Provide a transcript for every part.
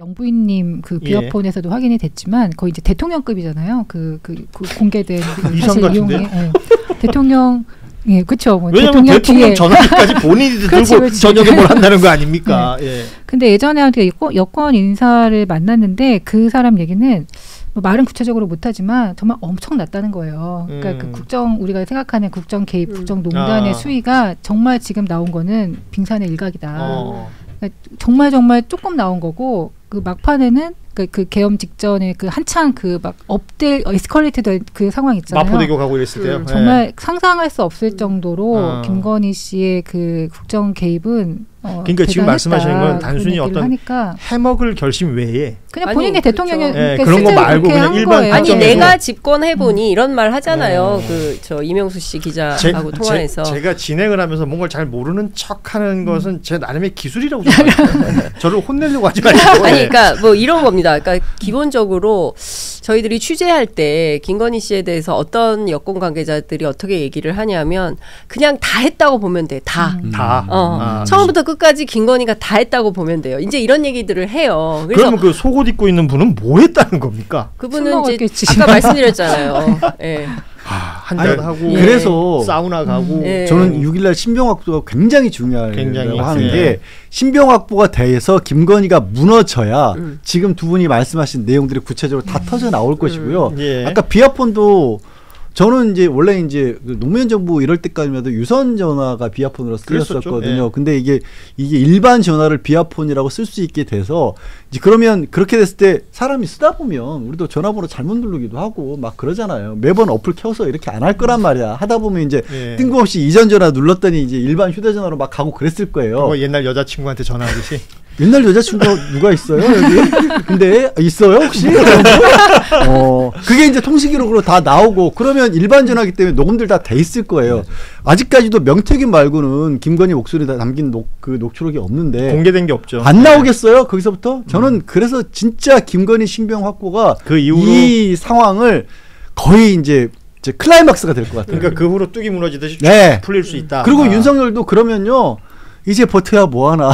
영부인님 그 비어폰에서도 확인이 됐지만 거의 이제 대통령급이잖아요. 그 공개된 이상 같은데. 예. 대통령 그렇죠. 뭐 왜냐하면 대통령 전화기까지 본인이 들고 저녁에 뭘 한다는 거 아닙니까? 네. 예. 근데 예전에 여권 인사를 만났는데 그 사람 얘기는 뭐 말은 구체적으로 못하지만 정말 엄청났다는 거예요. 그러니까 그 우리가 생각하는 국정 개입, 국정농단의 수위가 정말 지금 나온 거는 빙산의 일각이다. 그러니까 정말 조금 나온 거고 그 막판에는 그 계엄 직전에 그 한창 그 막 에스컬레이트 될 그 상황 있잖아요. 마포대교 가고 이랬을 때요. 정말 상상할 수 없을 정도로 김건희 씨의 그 국정 개입은 그러니까 지금 말씀하시는 건 단순히 어떤 해먹을 결심 외에 그냥 본인의 대통령의 그러니까 그런 거 말고 그냥 일반 아니 내가 집권해보니 이런 말 하잖아요. 저 이명수 씨 기자하고 통화해서 제가 진행을 하면서 뭔가를 잘 모르는 척하는 것은 제 나름의 기술이라고 생각해요. 저를 혼내려고 하지 말고. 아니 그러니까 뭐 이런 겁니다. 그러니까 기본적으로 저희들이 취재할 때 김건희 씨에 대해서 어떤 여권 관계자들이 어떻게 얘기를 하냐면 그냥 다 했다고 보면 돼. 다. 처음부터 끝까지 김건희가 다 했다고 보면 돼요. 이제 이런 얘기들을 해요. 그러면 그 속옷 입고 있는 분은 뭐 했다는 겁니까? 그분은 이제 아까 말씀드렸잖아요. 네. 한잔 하고 그래서 사우나 가고 저는 6일날 신병 확보가 굉장히 중요하다고 하는 게 신병 확보가 돼서 김건희가 무너져야 지금 두 분이 말씀하신 내용들이 구체적으로 다 터져 나올 것이고요. 아까 비아폰도 저는 이제 원래 이제 노무현 정부 이럴 때까지만 해도 유선 전화가 비아폰으로 쓰였었거든요. 근데 이게 일반 전화를 비아폰이라고 쓸 수 있게 돼서 이제 그러면 그렇게 됐을 때 사람이 쓰다 보면 우리도 전화번호 잘못 누르기도 하고 막 그러잖아요. 매번 어플 켜서 이렇게 안 할 거란 말이야. 하다 보면 이제 뜬금없이 이전 전화 눌렀더니 이제 일반 휴대전화로 막 가고 그랬을 거예요. 옛날 여자친구한테 전화하듯이. 옛날 여자친구가 누가 있어요 여기? 근데 있어요 혹시? 그게 이제 통신기록으로 다 나오고 그러면 일반 전화기 때문에 녹음들 다 돼 있을 거예요. 아직까지도 명태균 말고는 김건희 목소리 다 담긴 녹취록이 없는데 공개된 게 없죠. 안 나오겠어요 거기서부터? 저는 그래서 진짜 김건희 신병 확보가 그 이후로 이 상황을 거의 이제 클라이막스가 될 것 같아요. 그러니까 그 후로 뚝이 무너지듯이 풀릴 수 있다. 그리고 윤석열도 그러면요. 이제 버텨야 뭐하나.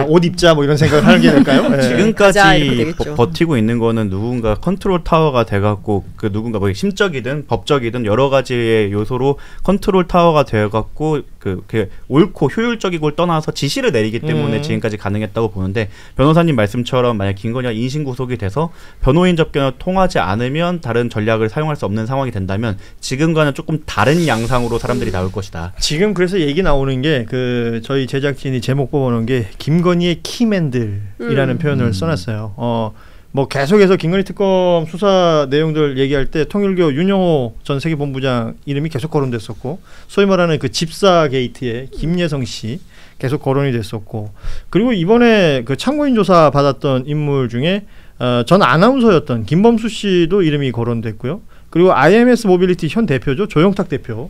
옷 입자 뭐 이런 생각을 하는 게 될까요? 지금까지 버티고 있는 거는 누군가 컨트롤 타워가 돼갖고 그 누군가 뭐 심적이든 법적이든 여러 가지의 요소로 컨트롤 타워가 돼갖고 그 옳고 효율적이고 떠나서 지시를 내리기 때문에 지금까지 가능했다고 보는데 변호사님 말씀처럼 만약 김건희가 인신구속이 돼서 변호인 접견을 통하지 않으면 다른 전략을 사용할 수 없는 상황이 된다면 지금과는 조금 다른 양상으로 사람들이 나올 것이다. 지금 그래서 얘기 나오는 게 저희 제작진이 제목 뽑아놓은 게 김건희의 키맨들이라는 표현을 써놨어요. 뭐 계속해서 김건희 특검 수사 내용들 얘기할 때 통일교 윤영호 전 세계본부장 이름이 계속 거론됐었고 소위 말하는 그 집사 게이트에 김예성 씨 계속 거론이 됐었고 그리고 이번에 그 참고인 조사 받았던 인물 중에 전 아나운서였던 김범수 씨도 이름이 거론됐고요. 그리고 IMS 모빌리티 현 대표죠. 조영탁 대표.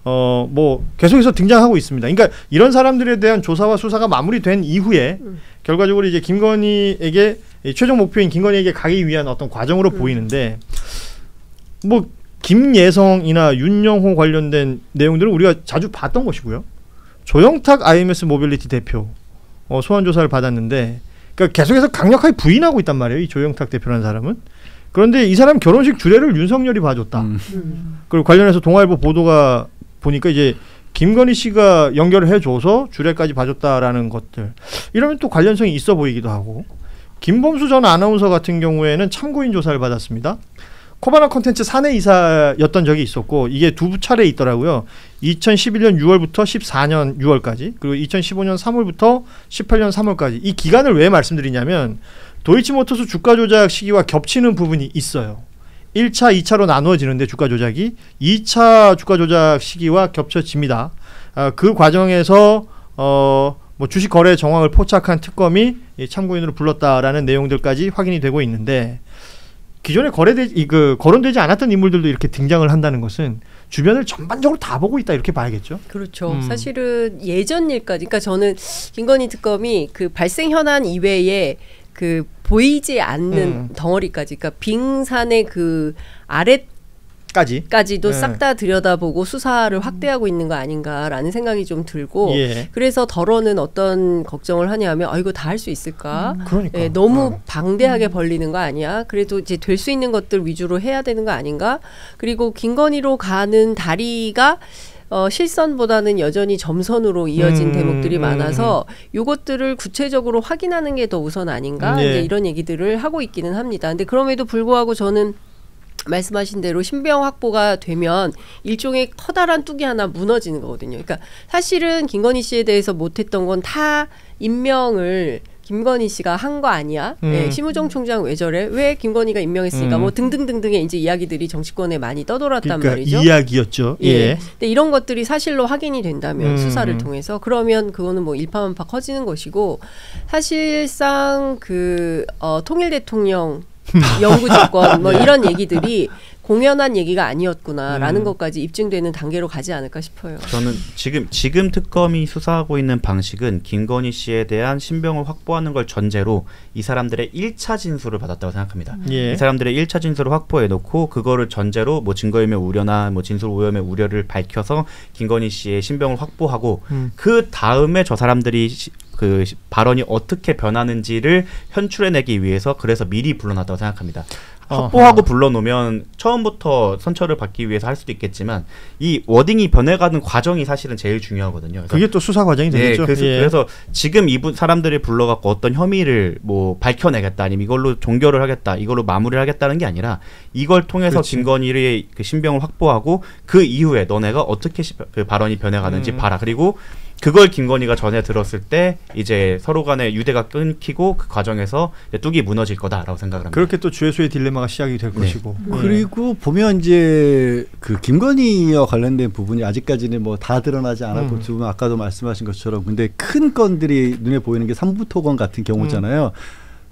뭐 계속해서 등장하고 있습니다. 그러니까 이런 사람들에 대한 조사와 수사가 마무리된 이후에 결과적으로 이제 김건희에게 최종 목표인 김건희에게 가기 위한 어떤 과정으로 보이는데 뭐 김예성이나 윤영호 관련된 내용들은 우리가 자주 봤던 것이고요. 조영탁 IMS 모빌리티 대표 소환 조사를 받았는데 그러니까 계속해서 강력하게 부인하고 있단 말이에요. 이 조영탁 대표라는 사람은. 그런데 이 사람 결혼식 주례를 윤석열이 봐줬다. 그리고 관련해서 동아일보 보도가 보니까 이제 김건희 씨가 연결을 해줘서 주례까지 봐줬다라는 것들 이러면 또 관련성이 있어 보이기도 하고 김범수 전 아나운서 같은 경우에는 참고인 조사를 받았습니다. 코바나 콘텐츠 사내 이사였던 적이 있었고 이게 두 차례 있더라고요. 2011년 6월부터 14년 6월까지 그리고 2015년 3월부터 18년 3월까지 이 기간을 왜 말씀드리냐면 도이치모터스 주가 조작 시기와 겹치는 부분이 있어요. 1차, 2차로 나누어지는데 주가 조작이 2차 주가 조작 시기와 겹쳐집니다. 그 과정에서 뭐 주식 거래 정황을 포착한 특검이 참고인으로 불렀다라는 내용들까지 확인이 되고 있는데 기존에 거론되지 않았던 인물들도 이렇게 등장을 한다는 것은 주변을 전반적으로 다 보고 있다 이렇게 봐야겠죠. 그렇죠. 사실은 예전 일까지 그러니까 저는 김건희 특검이 그 발생 현안 이외에 그 보이지 않는 덩어리까지 그러니까 빙산의 그 아래 까지도 싹 다 들여다보고 수사를 확대하고 있는 거 아닌가라는 생각이 좀 들고 그래서 덜어는 어떤 걱정을 하냐면 이거 다 할 수 있을까? 그러니까. 너무 방대하게 벌리는 거 아니야? 그래도 이제 될 수 있는 것들 위주로 해야 되는 거 아닌가? 그리고 김건희로 가는 다리가 실선보다는 여전히 점선으로 이어진 대목들이 많아서 요것들을 구체적으로 확인하는 게 더 우선 아닌가? 이제 이런 얘기들을 하고 있기는 합니다. 근데 그럼에도 불구하고 저는 말씀하신 대로 신병 확보가 되면 일종의 커다란 뚝이 하나 무너지는 거거든요. 그러니까 사실은 김건희 씨에 대해서 못했던 건 다 임명을 김건희 씨가 한 거 아니야? 심우정 총장 왜 저래? 왜 김건희가 임명했으니까 뭐 등등등등의 이제 이야기들이 정치권에 많이 떠돌았단 그러니까 말이죠. 이야기였죠. 근데 이런 것들이 사실로 확인이 된다면 수사를 통해서 그러면 그거는 뭐 일파만파 커지는 것이고 사실상 그 통일 대통령 영구집권 뭐 이런 얘기들이 공연한 얘기가 아니었구나라는 것까지 입증되는 단계로 가지 않을까 싶어요. 저는 지금 특검이 수사하고 있는 방식은 김건희 씨에 대한 신병을 확보하는 걸 전제로 이 사람들의 1차 진술을 받았다고 생각합니다. 이 사람들의 1차 진술을 확보해놓고 그거를 전제로 뭐 증거인멸 우려나 뭐 진술 오염의 우려를 밝혀서 김건희 씨의 신병을 확보하고 그 다음에 저 사람들이 그 발언이 어떻게 변하는지를 현출해내기 위해서 그래서 미리 불러놨다고 생각합니다. 확보하고 불러놓으면 처음부터 선처를 받기 위해서 할 수도 있겠지만 이 워딩이 변해가는 과정이 사실은 제일 중요하거든요. 그게 또 수사 과정이 되겠죠. 그래서 지금 이분 사람들을 불러갖고 어떤 혐의를 뭐 밝혀내겠다 아니면 이걸로 종결을 하겠다 이걸로 마무리를 하겠다는 게 아니라 이걸 통해서 김건희의 그 신병을 확보하고 그 이후에 너네가 어떻게 그 발언이 변해가는지 봐라. 그리고 그걸 김건희가 전에 들었을 때 이제 서로 간의 유대가 끊기고 그 과정에서 뚝이 무너질 거다라고 생각을 합니다. 그렇게 또 주애소의 딜레마가 시작이 될 것이고. 그리고 보면 이제 그 김건희와 관련된 부분이 아직까지는 뭐 다 드러나지 않았고 두 분 아까도 말씀하신 것처럼 근데 큰 건들이 눈에 보이는 게 삼부토건 같은 경우잖아요.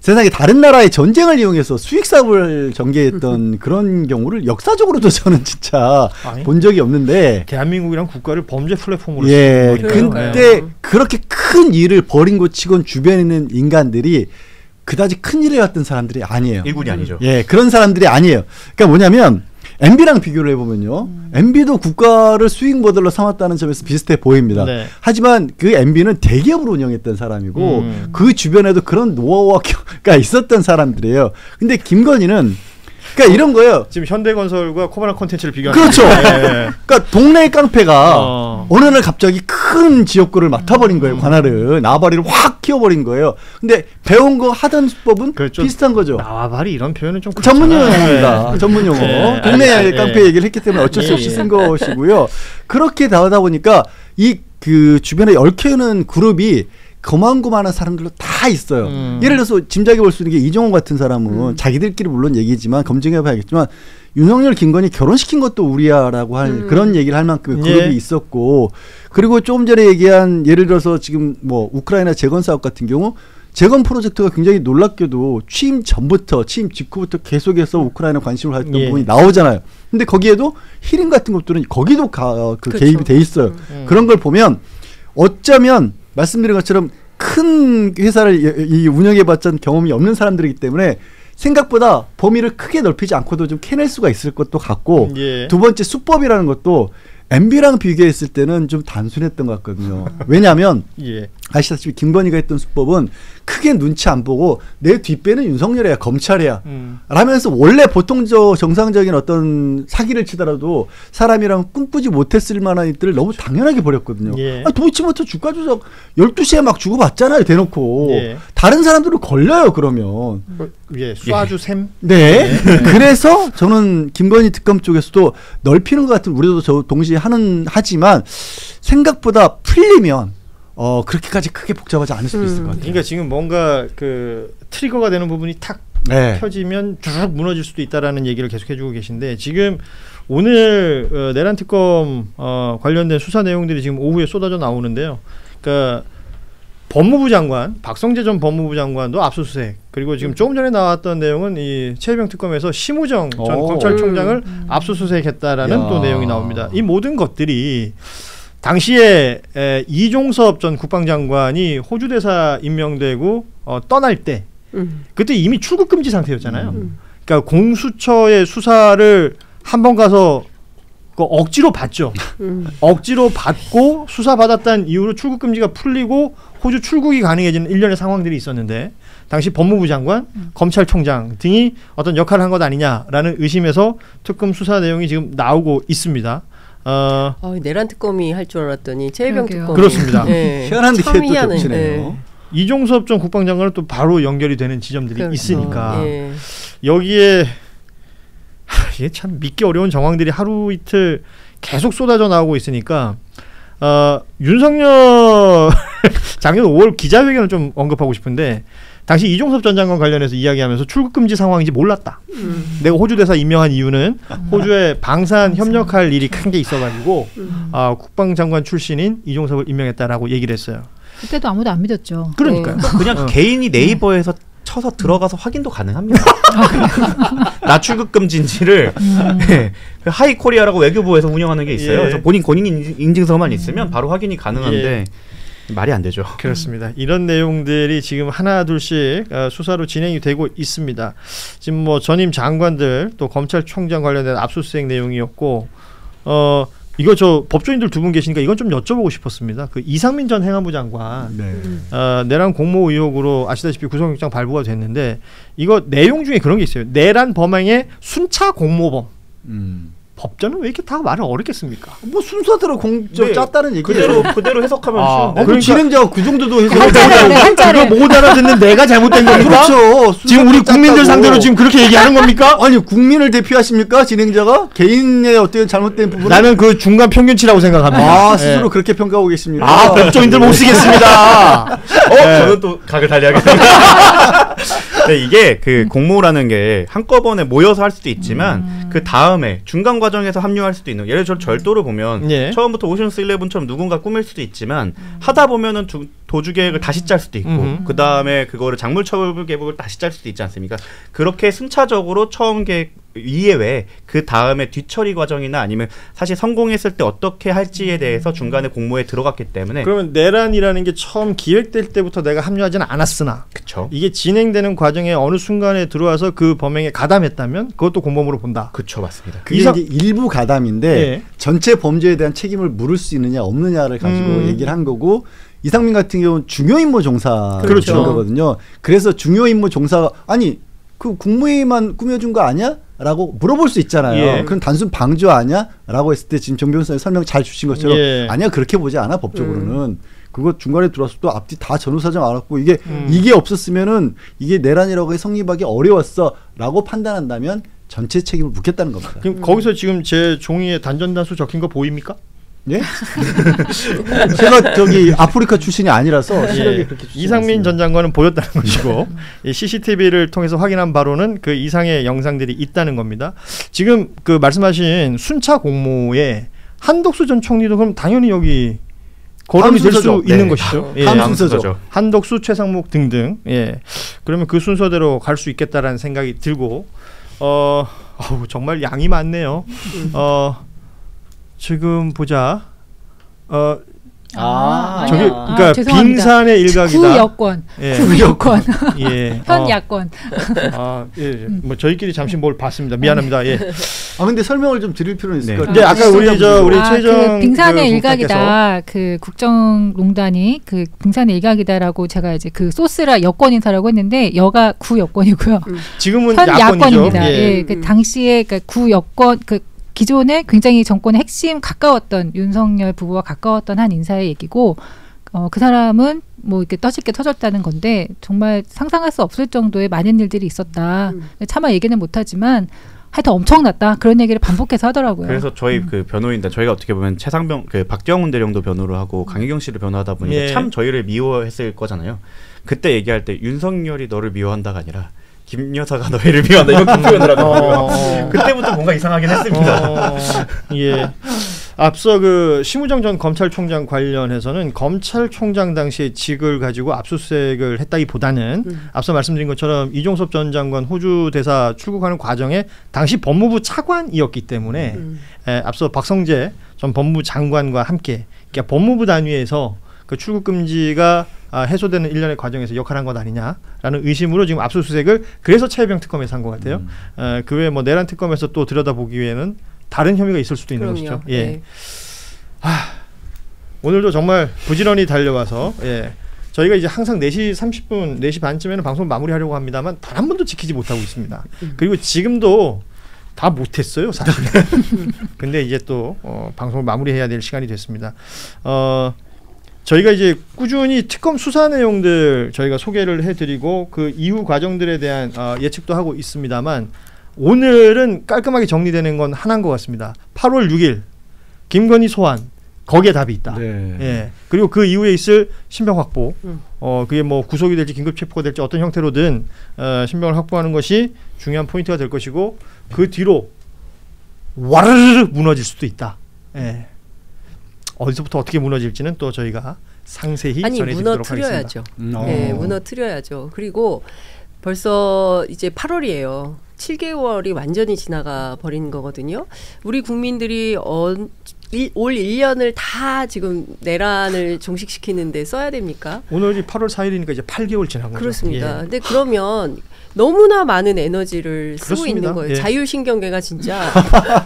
세상에 다른 나라의 전쟁을 이용해서 수익사업을 전개했던 그런 경우를 역사적으로도 저는 진짜 본 적이 없는데 대한민국이란 국가를 범죄 플랫폼으로 근데 그렇게 큰 일을 벌인 것 치곤 주변에 있는 인간들이 그다지 큰 일을 해왔던 사람들이 아니에요. 일군이 아니죠. 그런 사람들이 아니에요. 그러니까 뭐냐면 MB랑 비교를 해보면요. MB도 국가를 수익 모델로 삼았다는 점에서 비슷해 보입니다. 하지만 그 MB는 대기업으로 운영했던 사람이고 그 주변에도 그런 노하우가 있었던 사람들이에요. 근데 김건희는 그러니까 이런 거예요. 지금 현대건설과 코바나 콘텐츠를 비교하는 그렇죠. 그러니까 동네 깡패가 어느 날 갑자기 큰 지역구를 맡아버린 거예요. 관할을 나와바리를 확 키워버린 거예요. 근데 배운 거 하던 수법은 비슷한 거죠. 나와바리 이런 표현은 좀 전문 용어입니다. 전문 용어. 동네 깡패 얘기를 했기 때문에 어쩔 수 없이 쓴 것이고요. 그렇게 나오다 보니까 이 그 주변에 얽혀있는 그룹이 고만고만한 사람들로 다 있어요. 예를 들어서 짐작해 볼 수 있는 게 이종호 같은 사람은 자기들끼리 물론 얘기지만 검증해 봐야겠지만 윤석열 김건희 결혼시킨 것도 우리야라고 할 그런 얘기를 할 만큼 그룹이 있었고 그리고 조금 전에 얘기한 예를 들어서 지금 뭐 우크라이나 재건 사업 같은 경우 재건 프로젝트가 굉장히 놀랍게도 취임 전부터 취임 직후부터 계속해서 우크라이나 관심을 가졌던 부분이 나오잖아요. 근데 거기에도 히링 같은 것들은 거기도 개입이 돼 있어요. 그런 걸 보면 어쩌면 말씀드린 것처럼 큰 회사를 운영해봤자 경험이 없는 사람들이기 때문에 생각보다 범위를 크게 넓히지 않고도 좀 캐낼 수가 있을 것도 같고 두 번째 수법이라는 것도 MB랑 비교했을 때는 좀 단순했던 것 같거든요. 왜냐하면 아시다시피 김건희가 했던 수법은 크게 눈치 안 보고 내 뒷배는 윤석열이야 검찰이야 라면서 원래 보통 정상적인 어떤 사기를 치더라도 사람이랑 꿈꾸지 못했을 만한 일들을 너무 당연하게 벌였거든요. 도이치모터 주가 조작 12시에 막 주고받잖아요. 대놓고. 다른 사람들은 걸려요. 그러면. 쏴주 셈. 그래서 저는 김건희 특검 쪽에서도 넓히는 것 같은 우려도 저 동시에 하지만 생각보다 풀리면 그렇게까지 크게 복잡하지 않을 수도 있을 것 같아요. 그러니까 지금 뭔가 그 트리거가 되는 부분이 탁 펴지면 쭉 무너질 수도 있다라는 얘기를 계속 해주고 계신데 지금 오늘 내란 특검 관련된 수사 내용들이 지금 오후에 쏟아져 나오는데요. 그러니까 법무부 장관 박성재 전 법무부 장관도 압수수색 그리고 지금 조금 전에 나왔던 내용은 이 최혜병 특검에서 심우정 전 검찰총장을 압수수색했다라는 또 내용이 나옵니다. 이 모든 것들이 당시에 이종섭 전 국방장관이 호주 대사 임명되고 떠날 때 그때 이미 출국 금지 상태였잖아요. 그러니까 공수처의 수사를 한 번 가서 그 억지로 받죠. 억지로 받고 수사받았다는 이유로 출국 금지가 풀리고 호주 출국이 가능해지는 일련의 상황들이 있었는데 당시 법무부 장관, 검찰총장 등이 어떤 역할을 한 것 아니냐라는 의심에서 특검 수사 내용이 지금 나오고 있습니다. 내란 특검이 할 줄 알았더니 최혜병 특검. 그렇습니다. 네. 희한한데 또 겹치네요. 이종섭 전 국방장관은 또 바로 연결이 되는 지점들이 있으니까 여기에 이게 참 믿기 어려운 정황들이 하루 이틀 계속 쏟아져 나오고 있으니까 윤석열 작년 5월 기자회견을 좀 언급하고 싶은데 당시 이종섭 전 장관 관련해서 이야기하면서 출국 금지 상황인지 몰랐다. 내가 호주 대사 임명한 이유는 호주에 방산 협력할 일이 큰 게 있어가지고 국방장관 출신인 이종섭을 임명했다라고 얘기를 했어요. 그때도 아무도 안 믿었죠. 그러니까요. 그냥 개인이 네이버에서 쳐서 들어가서 확인도 가능합니다. 나 출국 금지인지를 하이코리아라고 외교부에서 운영하는 게 있어요. 그래서 본인 인증서만 있으면 바로 확인이 가능한데 말이 안 되죠. 그렇습니다. 이런 내용들이 지금 하나 둘씩 수사로 진행이 되고 있습니다. 지금 뭐 전임 장관들 또 검찰총장 관련된 압수수색 내용이었고 이거 저 법조인들 두 분 계시니까 이건 좀 여쭤보고 싶었습니다. 그 이상민 전 행안부 장관 내란 공모 의혹으로 아시다시피 구속영장 발부가 됐는데 이거 내용 중에 그런 게 있어요. 내란 범행의 순차 공모범. 법전은 왜 이렇게 다 말을 어렵겠습니까? 뭐 순서대로 짰다는 얘기예요. 그대로 해석하면 쉬운데. 그러니까 진행자가 그 정도도 그거 못 알아듣는 내가 잘못된 겁니까? 그렇죠. 지금 우리 국민들 상대로 지금 그렇게 얘기하는 겁니까? 아니 국민을 대표하십니까? 진행자가? 개인의 어떤 잘못된 부분 나는 그 중간 평균치라고 생각합니다. 스스로 그렇게 평가하고 계십니다. 법조인들 못 쓰겠습니다. 저는 또 각을 달리하겠습니다. 네, 이게 그 공모라는 게 한꺼번에 모여서 할 수도 있지만 그 다음에 중간 과정에서 합류할 수도 있는. 예를 들어 절도를 보면 처음부터 오션스 11처럼 누군가 꾸밀 수도 있지만 하다 보면은 도주 계획을 다시 짤 수도 있고 그 다음에 그거를 작물처벌 계획을 다시 짤 수도 있지 않습니까? 그렇게 순차적으로 처음 계획 이외에 그 다음에 뒤처리 과정이나 아니면 사실 성공했을 때 어떻게 할지에 대해서 중간에 공모에 들어갔기 때문에. 그러면 내란이라는 게 처음 기획될 때부터 내가 합류하지는 않았으나 그쵸. 이게 진행되는 과정에 어느 순간에 들어와서 그 범행에 가담했다면 그것도 공범으로 본다. 그렇죠, 맞습니다. 그게 이제 일부 가담인데 전체 범죄에 대한 책임을 물을 수 있느냐 없느냐를 가지고 얘기를 한 거고, 이상민 같은 경우는 중요임무 종사인 거거든요. 그래서 중요임무 종사가 아니 그 국무회의만 꾸며준 거 아니야? 라고 물어볼 수 있잖아요. 그럼 단순 방조 아니야? 라고 했을 때 지금 정 변호사님 설명 잘 주신 것처럼 아니야 그렇게 보지 않아 법적으로는. 그거 중간에 들어와서 또 앞뒤 다 전후사정 알았고 이게 없었으면은 이게 내란이라고 성립하기 어려웠어 라고 판단한다면 전체 책임을 묻겠다는 겁니다. 그럼 거기서 지금 제 종이에 단전단수 적힌 거 보입니까? 예? 제가 저기 아프리카 출신이 아니라서 시력이 그렇게 이상민 전 장관은 보였다는 것이고 CCTV를 통해서 확인한 바로는 그 이상의 영상들이 있다는 겁니다. 지금 그 말씀하신 순차 공모에 한덕수 전 총리도 그럼 당연히 여기 거론이 될 수 있는 것이죠. 순서죠. 한덕수, 최상목 등등. 그러면 그 순서대로 갈 수 있겠다라는 생각이 들고 정말 양이 많네요. 지금 보자. 그러니까 빙산의 일각이다. 구여권, 구여권, 현야권. 뭐 저희끼리 잠시 뭘 봤습니다. 미안합니다. 근데 설명을 좀 드릴 필요는 있을 것 같아요. 아까 우리 최정 그 빙산의 일각이다. 그 국정농단이 그 빙산의 일각이다라고 제가 이제 그 소스라 여권 인사라고 했는데 여가 구여권이고요. 지금은 현야권입니다. 그 당시에 그 구여권 그 기존에 굉장히 정권의 핵심 가까웠던 윤석열 부부와 가까웠던 한 인사의 얘기고, 그 사람은 뭐 이렇게 떠질게 터졌다는 건데 정말 상상할 수 없을 정도의 많은 일들이 있었다. 차마 얘기는 못하지만 하여튼 엄청났다. 그런 얘기를 반복해서 하더라고요. 그래서 저희 그 변호인단 저희가 어떻게 보면 최상병 그 박정훈 대령도 변호를 하고 강희경 씨를 변호하다 보니까 참 저희를 미워했을 거잖아요. 그때 얘기할 때 윤석열이 너를 미워한다가 아니라 김 여사가 너희를 미워한다 이렇게 표현을 하더라고요. 그때부터 뭔가 이상하긴 했습니다. 앞서 그 심우정 전 검찰총장 관련해서는 검찰총장 당시의 직을 가지고 압수수색을 했다기보다는 앞서 말씀드린 것처럼 이종섭 전 장관 호주 대사 출국하는 과정에 당시 법무부 차관이었기 때문에 앞서 박성재 전 법무부 장관과 함께 그러니까 법무부 단위에서 그 출국 금지가 해소되는 일련의 과정에서 역할한 것 아니냐라는 의심으로 지금 압수수색을 그래서 최혜병 특검에서 한 것 같아요. 그 외에 뭐 내란 특검에서 또 들여다보기에는 다른 혐의가 있을 수도 있는 것이죠. 예. 네. 오늘도 정말 부지런히 달려와서 저희가 이제 항상 4시 30분, 4시 반쯤에는 방송을 마무리하려고 합니다만 단 한 번도 지키지 못하고 있습니다. 그리고 지금도 다 못했어요, 사실. 근데 이제 또 방송을 마무리해야 될 시간이 됐습니다. 저희가 이제 꾸준히 특검 수사 내용들 저희가 소개를 해드리고 그 이후 과정들에 대한 예측도 하고 있습니다만 오늘은 깔끔하게 정리되는 건 하나인 것 같습니다. 8월 6일 김건희 소환. 거기에 답이 있다. 네. 예. 그리고 그 이후에 있을 신병 확보. 그게 뭐 구속이 될지 긴급 체포가 될지 어떤 형태로든 신병을 확보하는 것이 중요한 포인트가 될 것이고 그 뒤로 와르르 무너질 수도 있다. 예. 어디서부터 어떻게 무너질지는 또 저희가 상세히 전해드리도록 하겠습니다. 네, 무너뜨려야죠. 그리고 벌써 이제 8월이에요. 7개월이 완전히 지나가 버린 거거든요. 우리 국민들이 올 1년을 다 지금 내란을 종식시키는데 써야 됩니까? 오늘이 8월 4일이니까 이제 8개월 지난 거죠. 그렇습니다. 근데 그러면 너무나 많은 에너지를 쓰고 그렇습니다. 있는 거예요. 자율신경계가 진짜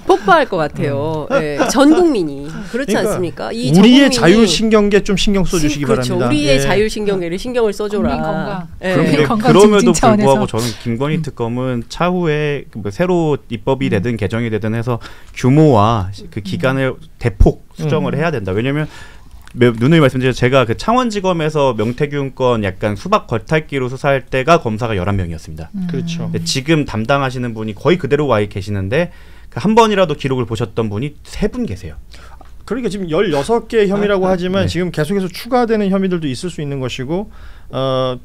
폭발할 것 같아요. 전 국민이. 그렇지 그러니까 않습니까? 우리의 자율신경계 좀 신경 써주시기 그렇죠. 바랍니다. 우리의 자율신경계를 신경을 써줘라. 국민 건강. 그럼에도 불구하고 저는 김건희 특검은 차후에 뭐 새로 입법이 되든 개정이 되든 해서 규모와 그 기간을 대폭 수정을 해야 된다. 왜냐하면 누누이 말씀드려 제가 그 창원지검에서 명태균 건 약간 수박 겉핥기로 수사할 때가 검사가 11명이었습니다. 그렇죠. 지금 담당하시는 분이 거의 그대로 와 계시는데 한 번이라도 기록을 보셨던 분이 3분 계세요. 그러니까 지금 16개 혐의라고 하지만 지금 계속해서 추가되는 혐의들도 있을 수 있는 것이고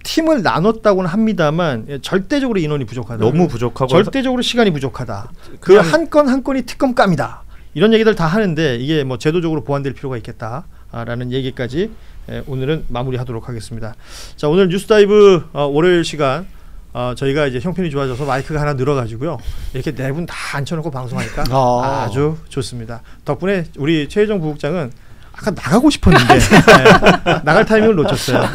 팀을 나눴다고는 합니다만 절대적으로 인원이 부족하다. 너무 부족하고 절대적으로 시간이 부족하다. 그 한 건 한 건이 특검감이다. 이런 얘기들 다 하는데 이게 뭐 제도적으로 보완될 필요가 있겠다. 라는 얘기까지 오늘은 마무리하도록 하겠습니다. 자, 오늘 뉴스다이브 월요일 시간 저희가 이제 형편이 좋아져서 마이크가 하나 늘어가지고요. 이렇게 4분 다 앉혀놓고 방송하니까 아주 좋습니다. 덕분에 우리 최혜정 부국장은 아까 나가고 싶었는데 나갈 타이밍을 놓쳤어요.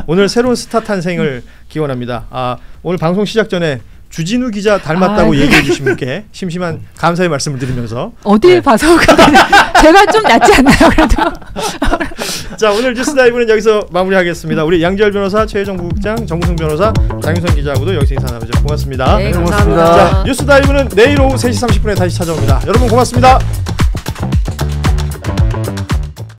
오늘 새로운 스타 탄생을 기원합니다. 오늘 방송 시작 전에 주진우 기자 닮았다고 얘기해 주신 분께 심심한 감사의 말씀을 드리면서 어딜 봐서 제가 좀 낫지 않나요? 그래도 자, 오늘 뉴스다이브는 여기서 마무리하겠습니다. 우리 양지열 변호사, 최혜정 부국장, 정구승 변호사, 장윤선 기자하고도 여기서 인사 나누죠. 고맙습니다. 네, 감사합니다. 자, 뉴스다이브는 내일 오후 3시 30분에 다시 찾아옵니다. 여러분 고맙습니다.